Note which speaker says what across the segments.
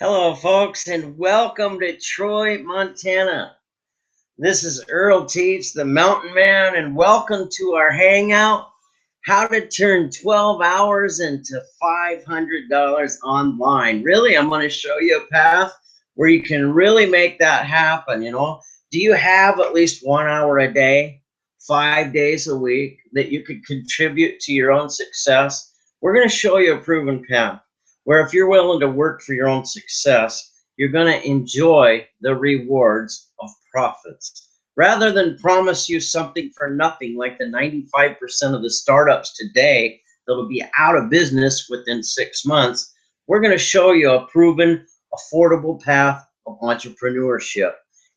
Speaker 1: Hello, folks, and welcome to Troy, Montana. This is Earl Teets, the Mountain Man, and welcome to our hangout, How to Turn 12 Hours into $500 Online. Really, I'm going to show you a path where you can really make that happen. Do you have at least 1 hour a day, 5 days a week that you could contribute to your own success? We're going to show you a proven path where if you're willing to work for your own success, you're going to enjoy the rewards of profits. Rather than promise you something for nothing like the 95% of the startups today that'll be out of business within 6 months, we're going to show you a proven, affordable path of entrepreneurship.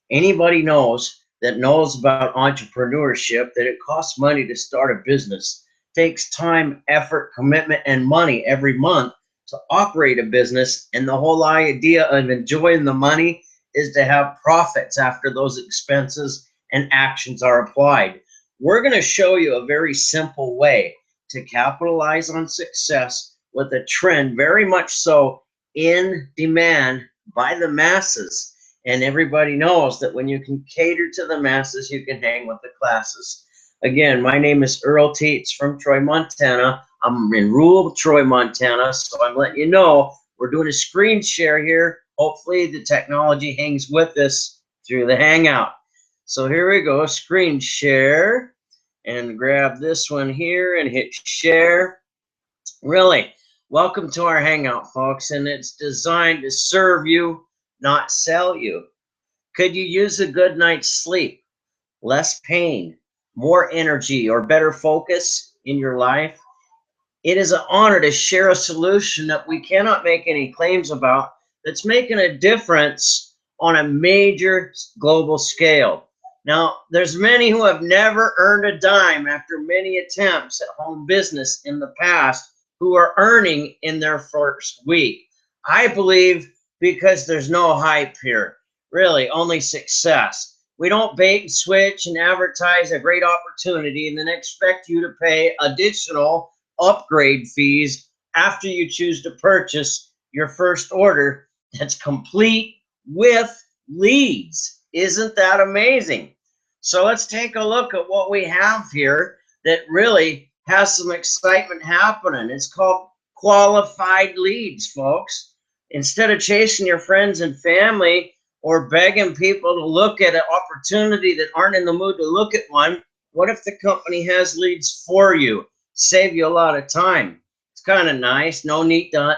Speaker 1: Anybody knows about entrepreneurship that it costs money to start a business, takes time, effort, commitment, and money every month to operate a business, and the whole idea of enjoying the money is to have profits after those expenses and actions are applied. We're going to show you a very simple way to capitalize on success with a trend very much so in demand by the masses. And everybody knows that when you can cater to the masses, you can hang with the classes. Again, my name is Earl Teets from Troy, Montana. I'm in rural Troy, Montana, so I'm letting you know we're doing a screen share here. Hopefully the technology hangs with us through the Hangout. So here we go, screen share, and grab this one here and hit share. Really, welcome to our Hangout, folks, and it's designed to serve you, not sell you. Could you use a good night's sleep, less pain, more energy, or better focus in your life? It is an honor to share a solution that we cannot make any claims about that's making a difference on a major global scale. Now, there's many who have never earned a dime after many attempts at home business in the past who are earning in their first week. I believe because there's no hype here, really, only success. We don't bait and switch and advertise a great opportunity and then expect you to pay additional upgrade fees after you choose to purchase your first order that's complete with leads. Isn't that amazing? So let's take a look at what we have here that really has some excitement happening. It's called qualified leads, folks. Instead of chasing your friends and family or begging people to look at an opportunity that aren't in the mood to look at one, what if the company has leads for you? Save you a lot of time. It's kind of nice. No need to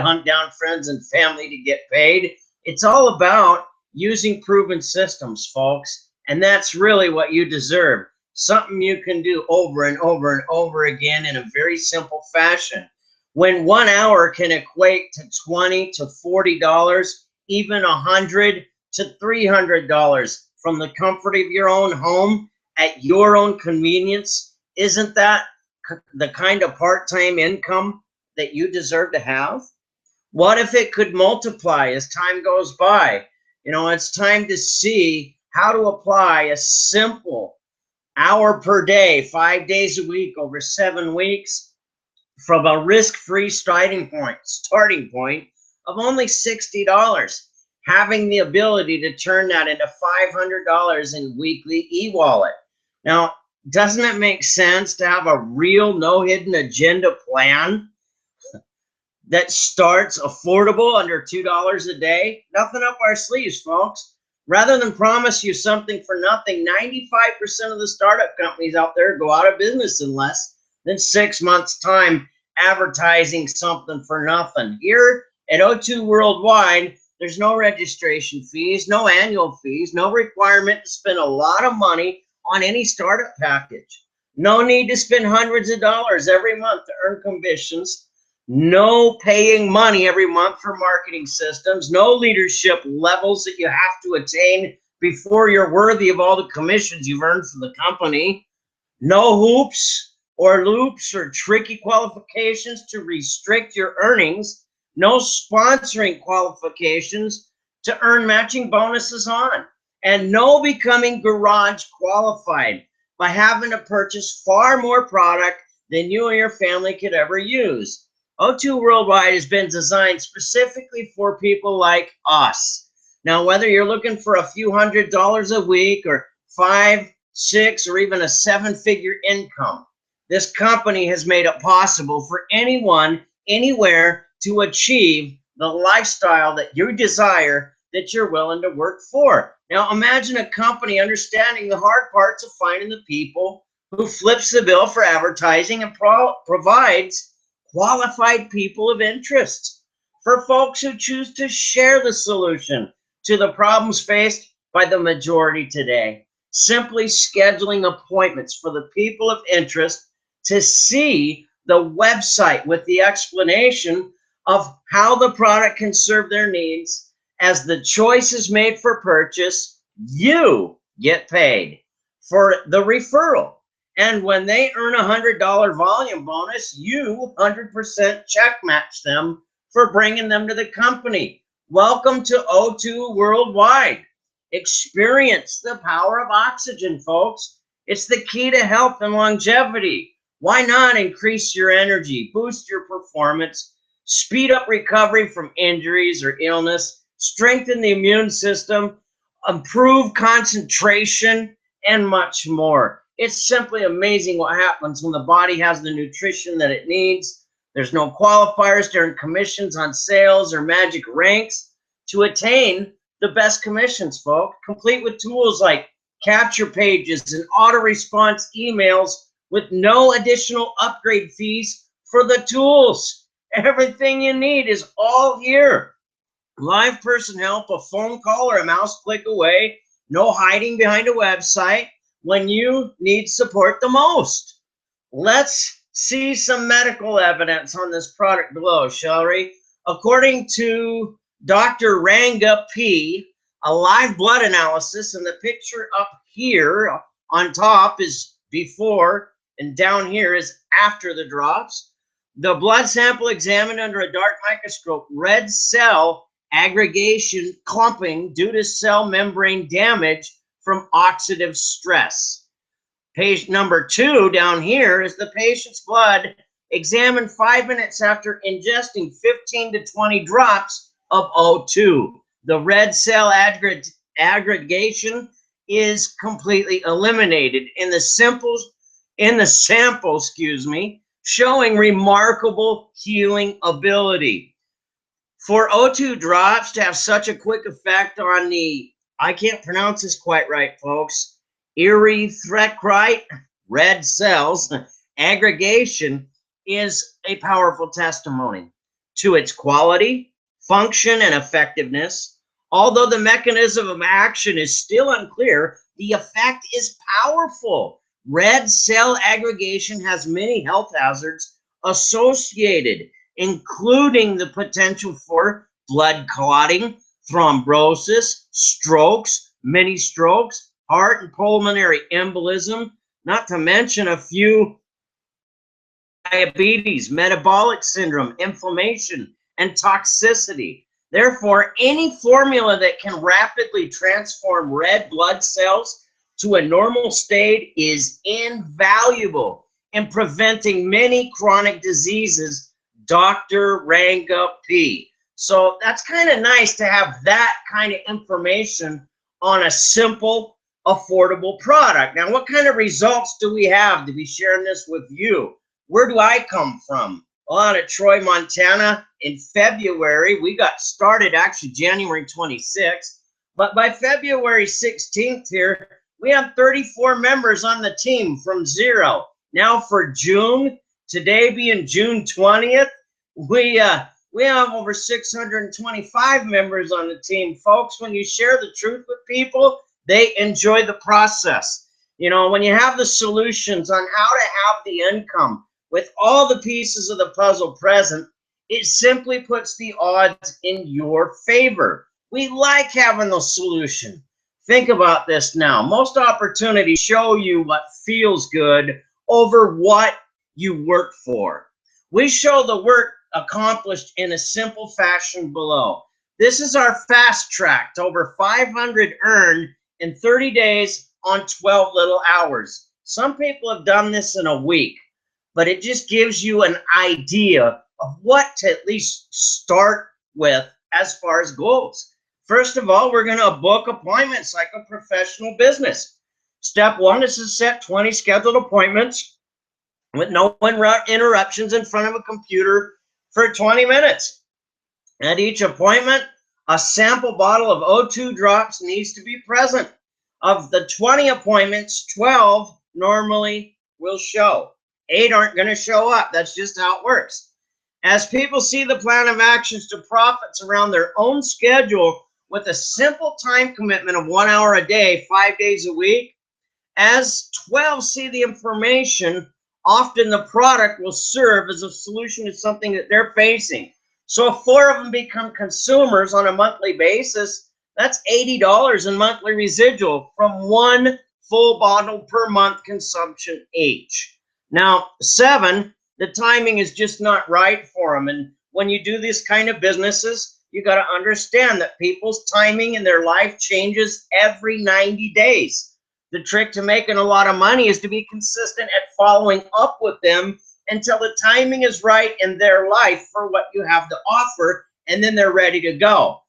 Speaker 1: hunt down friends and family to get paid. It's all about using proven systems, folks, and that's really what you deserve. Something you can do over and over and over again in a very simple fashion. When 1 hour can equate to $20 to $40, even $100 to $300 from the comfort of your own home at your own convenience, isn't that the kind of part-time income that you deserve to have? What if it could multiply as time goes by? It's time to see how to apply a simple hour per day, 5 days a week over 7 weeks from a risk-free starting point of only $60, having the ability to turn that into $500 in weekly e-wallet. Now, doesn't it make sense to have a real no hidden agenda plan that starts affordable under $2 a day? Nothing up our sleeves, folks. Rather than promise you something for nothing, 95% of the startup companies out there go out of business in less than 6 months' time advertising something for nothing. Here at O2 Worldwide, there's no registration fees, no annual fees, no requirement to spend a lot of money on any startup package. No need to spend hundreds of dollars every month to earn commissions. No paying money every month for marketing systems. No leadership levels that you have to attain before you're worthy of all the commissions you've earned from the company. No hoops or loops or tricky qualifications to restrict your earnings. No sponsoring qualifications to earn matching bonuses on. And no becoming garage qualified by having to purchase far more product than you or your family could ever use. O2 Worldwide has been designed specifically for people like us. Now, whether you're looking for a few $100s a week or 5, 6, or even a 7-figure income, this company has made it possible for anyone, anywhere to achieve the lifestyle that you desire, that you're willing to work for. Now, imagine a company understanding the hard parts of finding the people who flips the bill for advertising and provides qualified people of interest for folks who choose to share the solution to the problems faced by the majority today. Simply scheduling appointments for the people of interest to see the website with the explanation of how the product can serve their needs. As the choice is made for purchase, you get paid for the referral. And when they earn a $100 volume bonus, you 100% check match them for bringing them to the company. Welcome to O2 Worldwide. Experience the power of oxygen, folks. It's the key to health and longevity. Why not increase your energy, boost your performance, speed up recovery from injuries or illness, strengthen the immune system, improve concentration, and much more. It's simply amazing what happens when the body has the nutrition that it needs. There's no qualifiers during commissions on sales or magic ranks to attain the best commissions, folks, complete with tools like capture pages and auto response emails with no additional upgrade fees for the tools. Everything you need is all here. Live person help, a phone call or a mouse click away. No hiding behind a website when you need support the most. Let's see some medical evidence on this product below, shall we? According to Dr. Ranga P., a live blood analysis, and the picture up here on top is before and down here is after the drops. The blood sample examined under a dark microscope, red cell aggregation clumping due to cell membrane damage from oxidative stress. Patient number 2 down here is the patient's blood examined 5 minutes after ingesting 15 to 20 drops of O2. The red cell aggregation is completely eliminated in the sample, showing remarkable healing ability. For O2 drops to have such a quick effect on the, I can't pronounce this quite right, folks, erythrocyte red cells aggregation is a powerful testimony to its quality, function, and effectiveness. Although the mechanism of action is still unclear, the effect is powerful. Red cell aggregation has many health hazards associated, including the potential for blood clotting, thrombosis, strokes, mini strokes, heart and pulmonary embolism, not to mention a few diabetes, metabolic syndrome, inflammation, and toxicity. Therefore, any formula that can rapidly transform red blood cells to a normal state is invaluable in preventing many chronic diseases. Dr. Ranga P. So that's kind of nice to have that kind of information on a simple, affordable product. Now, what kind of results do we have to be sharing this with you? Where do I come from? Well, out of Troy, Montana, in February, we got started actually January 26th, but by February 16th here, we have 34 members on the team from 0. Now for June, today being June 20th, we have over 625 members on the team. Folks, when you share the truth with people, they enjoy the process. You know, when you have the solutions on how to have the income with all the pieces of the puzzle present, it simply puts the odds in your favor. We like having the solution. Think about this now. Most opportunities show you what feels good over what you work for. We show the work accomplished in a simple fashion below. This is our fast track to over 500 earned in 30 days on 12 little hours. Some people have done this in a week, but it just gives you an idea of what to at least start with as far as goals. First of all, we're going to book appointments like a professional business. Step one is to set 20 scheduled appointments with no interruptions in front of a computer for 20 minutes. At each appointment, a sample bottle of O2 drops needs to be present. Of the 20 appointments, 12 normally will show. 8 aren't going to show up. That's just how it works. As people see the plan of actions to profits around their own schedule with a simple time commitment of 1 hour a day, 5 days a week, as 12 see the information, often the product will serve as a solution to something that they're facing. So if 4 of them become consumers on a monthly basis, that's $80 in monthly residual from 1 full bottle per month consumption each. Now, 7, the timing is just not right for them. And when you do this kind of businesses, you got to understand that people's timing in their life changes every 90 days. The trick to making a lot of money is to be consistent at following up with them until the timing is right in their life for what you have to offer, and then they're ready to go.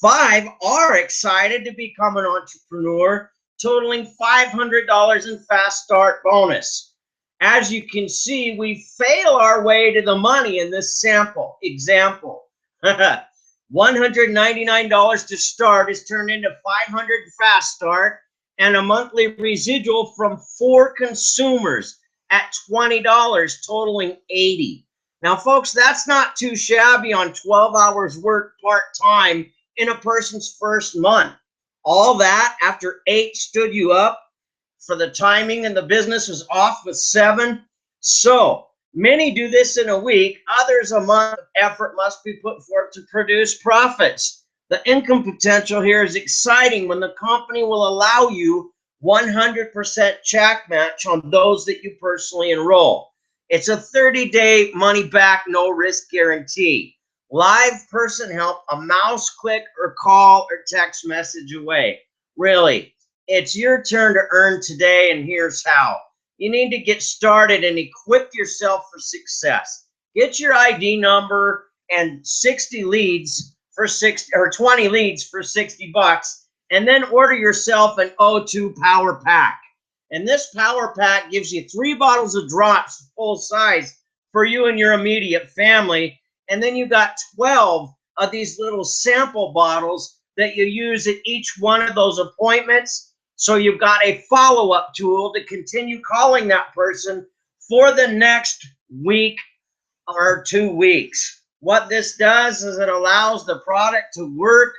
Speaker 1: 5 are excited to become an entrepreneur, totaling $500 in fast start bonus. As you can see, we fail our way to the money in this sample example. $199 to start is turned into $500 fast start and a monthly residual from 4 consumers at $20, totaling $80. Now, folks, that's not too shabby on 12 hours work part-time in a person's first month. All that after 8 stood you up for the timing and the business was off with 7. So many do this in a week. Others, a month of effort must be put forth to produce profits. The income potential here is exciting when the company will allow you 100% check match on those that you personally enroll. It's a 30-day money back, no risk guarantee. Live person help, a mouse click or call or text message away. Really, it's your turn to earn today, and here's how. You need to get started and equip yourself for success. Get your ID number and 60 leads for 60 or 20 leads for $60, and then order yourself an O2 Power Pack. And this Power Pack gives you 3 bottles of drops full size for you and your immediate family. And then you got 12 of these little sample bottles that you use at each one of those appointments. So you've got a follow-up tool to continue calling that person for the next week or 2 weeks. What this does is it allows the product to work.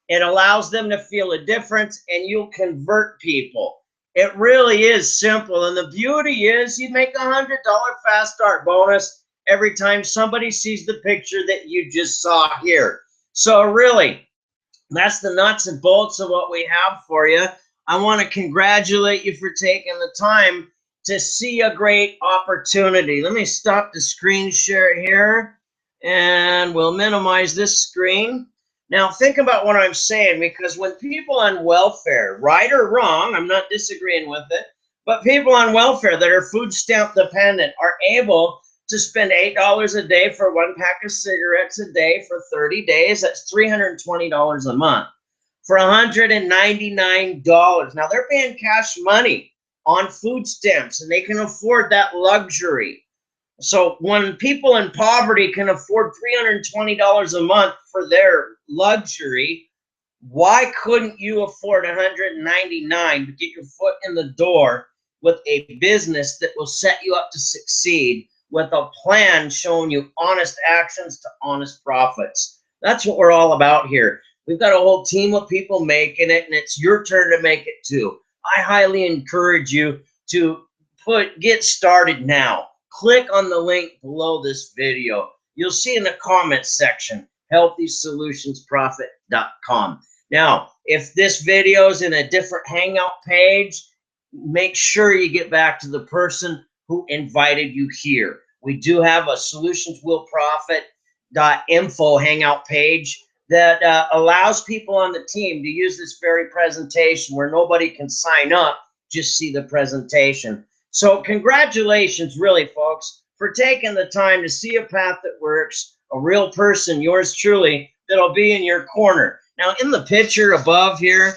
Speaker 1: It allows them to feel a difference, and you'll convert people. It really is simple. And the beauty is you make a $100 fast start bonus every time somebody sees the picture that you just saw here. So really, that's the nuts and bolts of what we have for you. I want to congratulate you for taking the time to see a great opportunity. Let me stop the screen share here, and we'll minimize this screen. Now think about what I'm saying, because when people on welfare, right or wrong, I'm not disagreeing with it, but people on welfare that are food stamp dependent are able to spend $8 a day for 1 pack of cigarettes a day for 30 days. That's $320 a month. For $199. Now they're paying cash money on food stamps, and they can afford that luxury. So when people in poverty can afford $320 a month for their luxury, why couldn't you afford $199 to get your foot in the door with a business that will set you up to succeed with a plan showing you honest actions to honest profits? That's what we're all about here. We've got a whole team of people making it, and it's your turn to make it too. I highly encourage you to get started now. Click on the link below this video. You'll see in the comments section, healthysolutionsprofit.com. Now, if this video is in a different Hangout page, make sure you get back to the person who invited you here. We do have a solutionswillprofit.info Hangout page that allows people on the team to use this very presentation where nobody can sign up, just see the presentation. So congratulations, really, folks, for taking the time to see a path that works, a real person, yours truly, that'll be in your corner. Now, in the picture above here,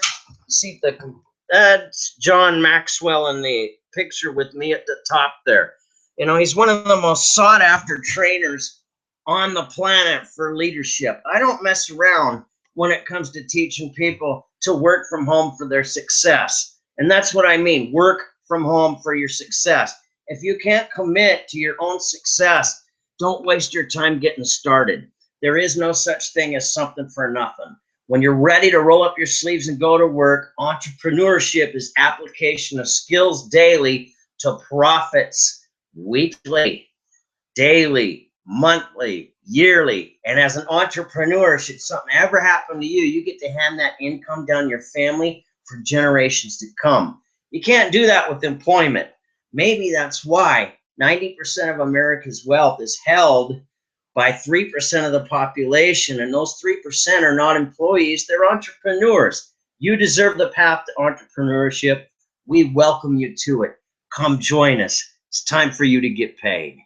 Speaker 1: see that's John Maxwell in the picture with me at the top there. You know, he's one of the most sought after trainers on the planet for leadership. I don't mess around when it comes to teaching people to work from home for their success. And that's what I mean, work from home for your success. If you can't commit to your own success, don't waste your time getting started. There is no such thing as something for nothing. When you're ready to roll up your sleeves and go to work, entrepreneurship is application of skills daily to profits weekly, daily, monthly, yearly. And as an entrepreneur, should something ever happen to you, you get to hand that income down your family for generations to come. You can't do that with employment. Maybe that's why 90% of America's wealth is held by 3% of the population, and those 3% are not employees, they're entrepreneurs. You deserve the path to entrepreneurship. We welcome you to it. Come join us. It's time for you to get paid.